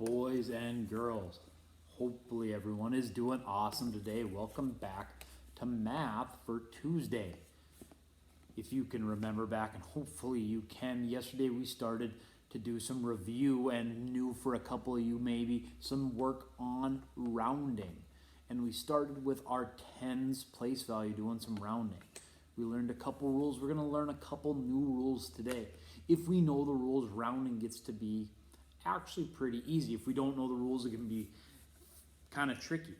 boys and girls? Hopefully everyone is doing awesome today. Welcome back to Math for Tuesday. If you can remember back, and hopefully you can, yesterday we started to do some review and new for a couple of you maybe, some work on rounding. And we started with our tens place value, doing some rounding. We learned a couple rules. We're going to learn a couple new rules today. If we know the rules, rounding gets to be actually pretty easy. If we don't know the rules, it can be kind of tricky.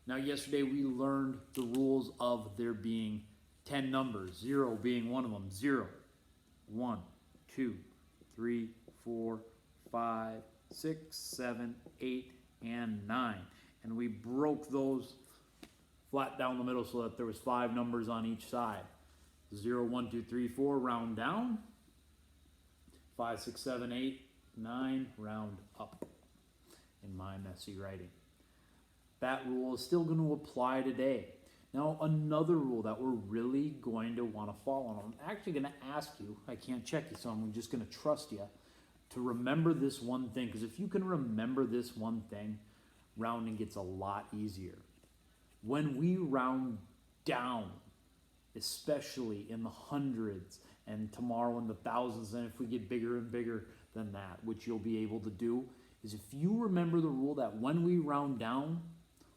Now, yesterday we learned the rules of there being 10 numbers, 0 being one of them. 0, 1, 2, 3, 4, 5, 6, 7, 8, and 9. And we broke those flat down the middle so that there was 5 numbers on each side. 0, 1, 2, 3, 4, round down. 5, 6, 7, 8, 9, round up in my messy writing. That rule is still going to apply today. Now, another rule that we're really going to want to follow, and I'm actually going to ask you, I can't check you, so I'm just going to trust you to remember this one thing, because if you can remember this one thing, rounding gets a lot easier. When we round down, especially in the hundreds, and tomorrow in the thousands, and if we get bigger and bigger than that, which you'll be able to do, is if you remember the rule that when we round down,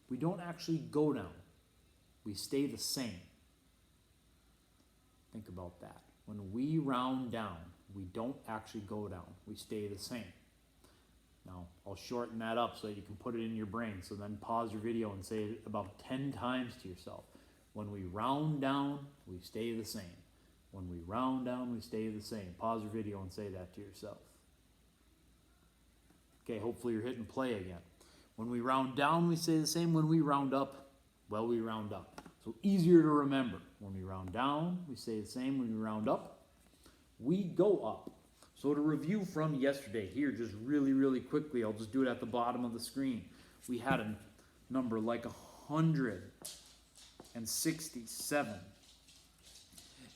we don't actually go down. We stay the same. Think about that. When we round down, we don't actually go down. We stay the same. Now, I'll shorten that up so that you can put it in your brain. So then pause your video and say it about 10 times to yourself. When we round down, we stay the same. When we round down, we stay the same. Pause your video and say that to yourself. Okay, hopefully you're hitting play again. When we round down, we stay the same. When we round up, well, we round up. So easier to remember. When we round down, we stay the same. When we round up, we go up. So to review from yesterday here, just really quickly, I'll just do it at the bottom of the screen. We had a number like 167.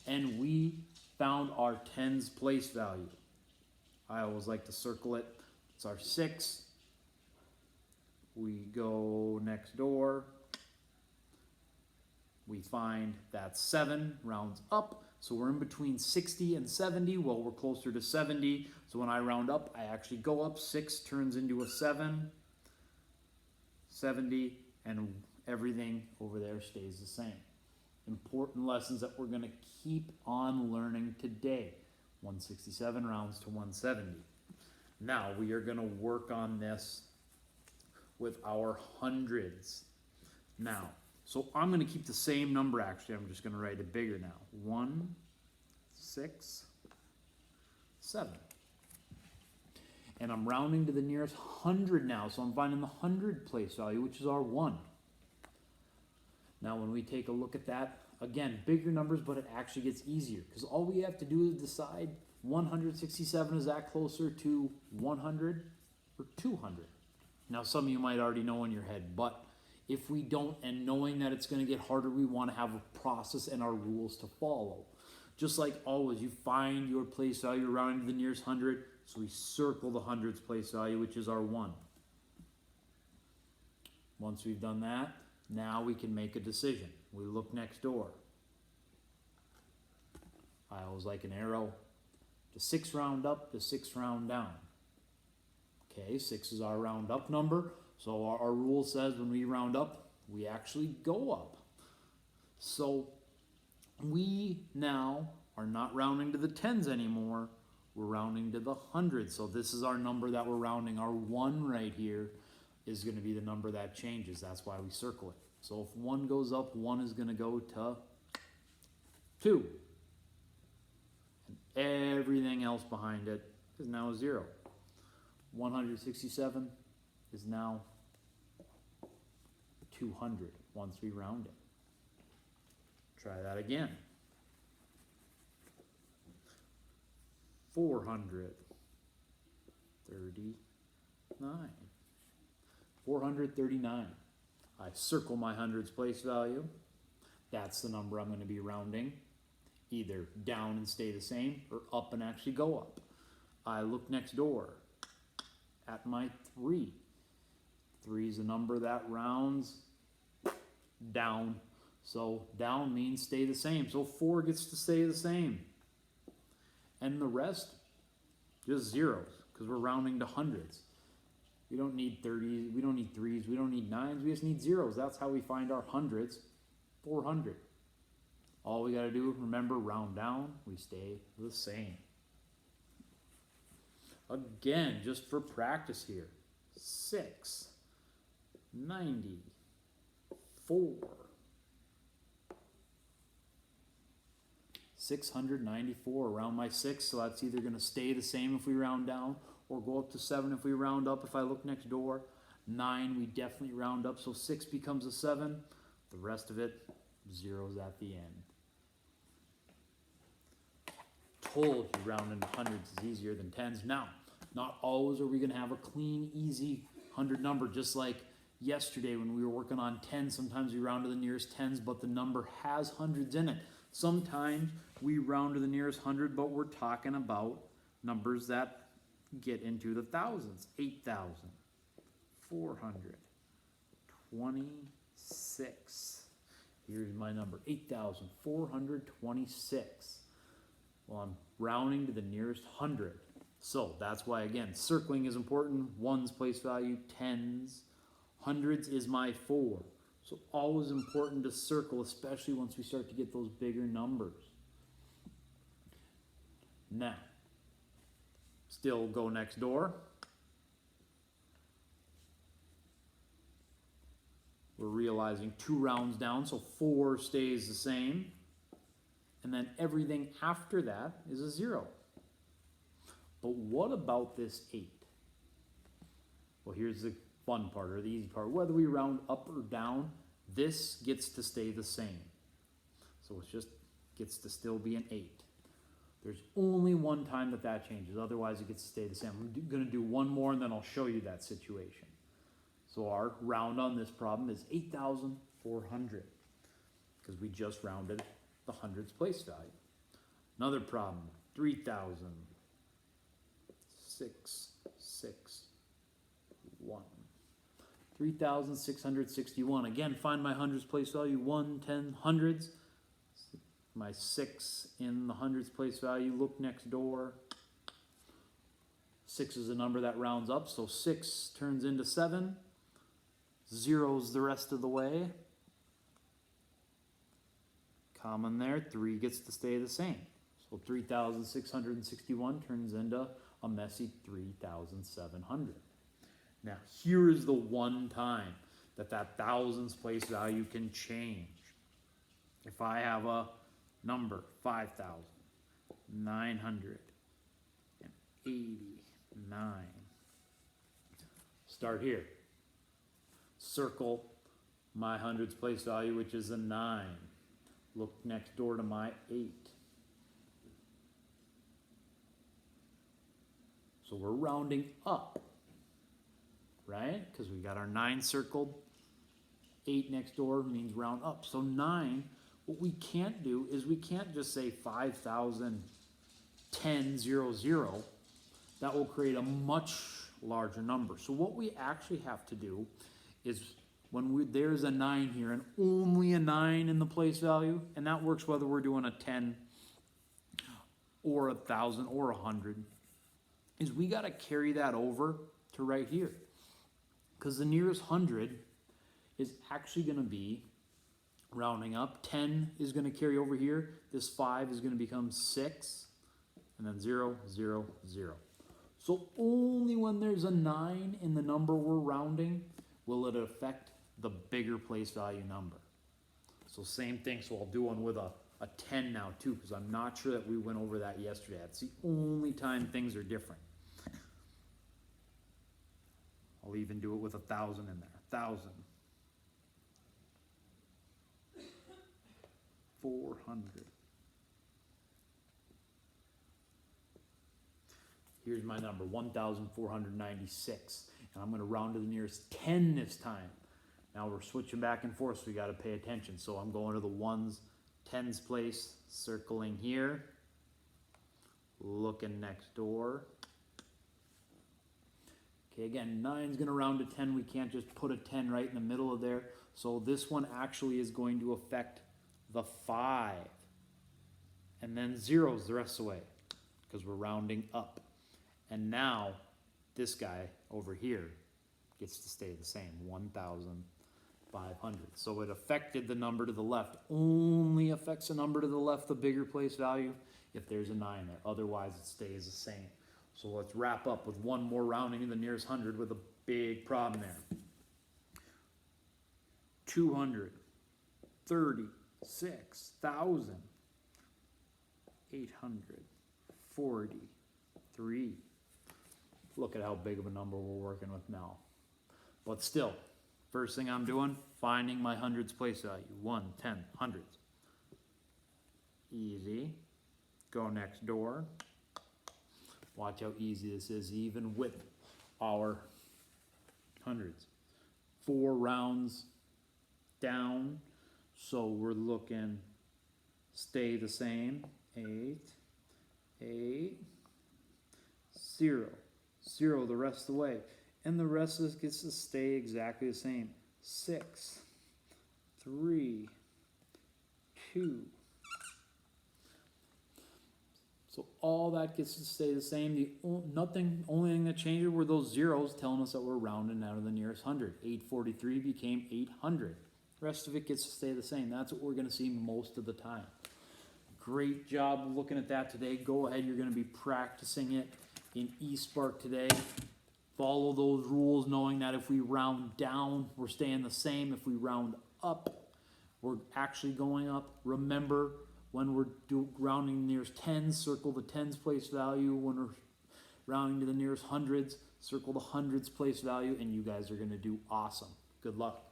And we found our tens place value. I always like to circle it. It's our 6. We go next door. We find that 7 rounds up. So we're in between 60 and 70. Well, we're closer to 70. So when I round up, I actually go up. 6 turns into a 7. 70, and everything over there stays the same. Important lessons that we're going to keep on learning today. 167 rounds to 170. Now we are going to work on this with our hundreds. Now, so I'm going to keep the same number actually. I'm just going to write it bigger now. 1, 6, 7. And I'm rounding to the nearest 100 now. So I'm finding the 100 place value, which is our 1. Now, when we take a look at that, again, bigger numbers, but it actually gets easier because all we have to do is decide 167, is that closer to 100 or 200? Now, some of you might already know in your head, but if we don't, and knowing that it's going to get harder, we want to have a process and our rules to follow. Just like always, you find your place value rounding to the nearest 100, so we circle the hundreds place value, which is our 1. Once we've done that, now we can make a decision. We look next door. I always like an arrow. Does 6 round up? Does 6 round down? Okay, 6 is our round up number. So our rule says when we round up, we actually go up. So we now are not rounding to the tens anymore. We're rounding to the hundreds. So this is our number that we're rounding. Our 1 right here is going to be the number that changes. That's why we circle it. So if 1 goes up, 1 is going to go to 2. And everything else behind it is now 0. 167 is now 200 once we round it. Try that again. 439. 439. I circle my hundreds place value. That's the number I'm going to be rounding. Either down and stay the same or up and actually go up. I look next door at my 3. 3 is a number that rounds down. So down means stay the same. So 4 gets to stay the same. And the rest, just zeros, because we're rounding to hundreds. We don't need 30s, we don't need 3s, we don't need 9s, we just need zeros. That's how we find our hundreds, 400. All we gotta do, remember, round down, we stay the same. Again, just for practice here, 6, 90, 4, 694 around my 6, so that's either going to stay the same if we round down or go up to 7 if we round up. If I look next door, 9 we definitely round up, so 6 becomes a 7. The rest of it, zeros at the end. Told you rounding to hundreds is easier than tens. Now, not always are we going to have a clean, easy 100 number, just like yesterday when we were working on 10. Sometimes we round to the nearest tens, but the number has hundreds in it. Sometimes we round to the nearest 100, but we're talking about numbers that get into the thousands. 8,426. Here's my number, 8,426. Well, I'm rounding to the nearest 100. So that's why, again, circling is important. Ones place value, tens. Hundreds is my 4. So always important to circle, especially once we start to get those bigger numbers. Now, still go next door. We're realizing 2 rounds down, so 4 stays the same. And then everything after that is a 0. But what about this 8? Well, here's the fun part, or the easy part. Whether we round up or down, this gets to stay the same. So it just gets to still be an 8. There's only one time that changes. Otherwise, it gets to stay the same. I'm going to do one more, and then I'll show you that situation. So our round on this problem is 8,400, because we just rounded the hundreds place value. Another problem, 3,661. 3,661. Again, find my hundreds place value, 1, 10, hundreds. My 6 in the hundreds place value, look next door. 6 is a number that rounds up, so 6 turns into 7. Zeros the rest of the way. Common there, 3 gets to stay the same. So 3,661 turns into a messy 3,700. Now, here is the one time that thousands place value can change. If I have a number, 5,989. Start here. Circle my hundreds place value, which is a 9. Look next door to my 8. So we're rounding up, right? Because we got our 9 circled. 8 next door means round up. So 9, what we can't do is we can't just say 5,010,00. That will create a much larger number. So what we actually have to do is when there's a 9 here and only a 9 in the place value, and that works whether we're doing a 10 or 1,000 or 100, is we got to carry that over to right here. Because the nearest 100 is actually going to be rounding up. 10 is going to carry over here. This 5 is going to become 6. And then 0, 0, 0. So only when there's a 9 in the number we're rounding will it affect the bigger place value number. So same thing. So I'll do one with a 10 now too, because I'm not sure that we went over that yesterday. That's the only time things are different. I'll even do it with 1,000 in there. 1,000. 400. Here's my number, 1,496. And I'm going to round to the nearest 10 this time. Now we're switching back and forth, so we got to pay attention. So I'm going to the ones, tens place, circling here, looking next door. Okay, again, 9's going to round to 10. We can't just put a 10 right in the middle of there. So this one actually is going to affect the 5. And then zeros the rest of the way because we're rounding up. And now this guy over here gets to stay the same, 1,500. So it affected the number to the left. Only affects the number to the left, the bigger place value, if there's a 9 there. Otherwise, it stays the same. So let's wrap up with one more rounding in the nearest 100 with a big problem there. 236,843. Look at how big of a number we're working with now. But still, first thing I'm doing, finding my hundreds place value. 1, 10, hundreds. Easy. Go next door. Watch how easy this is, even with our hundreds. 4 rounds down, so we're looking, stay the same. 8, 8, 0, 0 the rest of the way. And the rest of this gets to stay exactly the same. 6, 3, 2. So all that gets to stay the same. The only thing that changed were those zeros telling us that we're rounding out of the nearest 100. 843 became 800. The rest of it gets to stay the same. That's what we're going to see most of the time. Great job looking at that today. Go ahead. You're going to be practicing it in eSpark today. Follow those rules, knowing that if we round down, we're staying the same. If we round up, we're actually going up. Remember, when we're rounding the nearest tens, circle the tens place value. When we're rounding to the nearest hundreds, circle the hundreds place value, and you guys are going to do awesome. Good luck.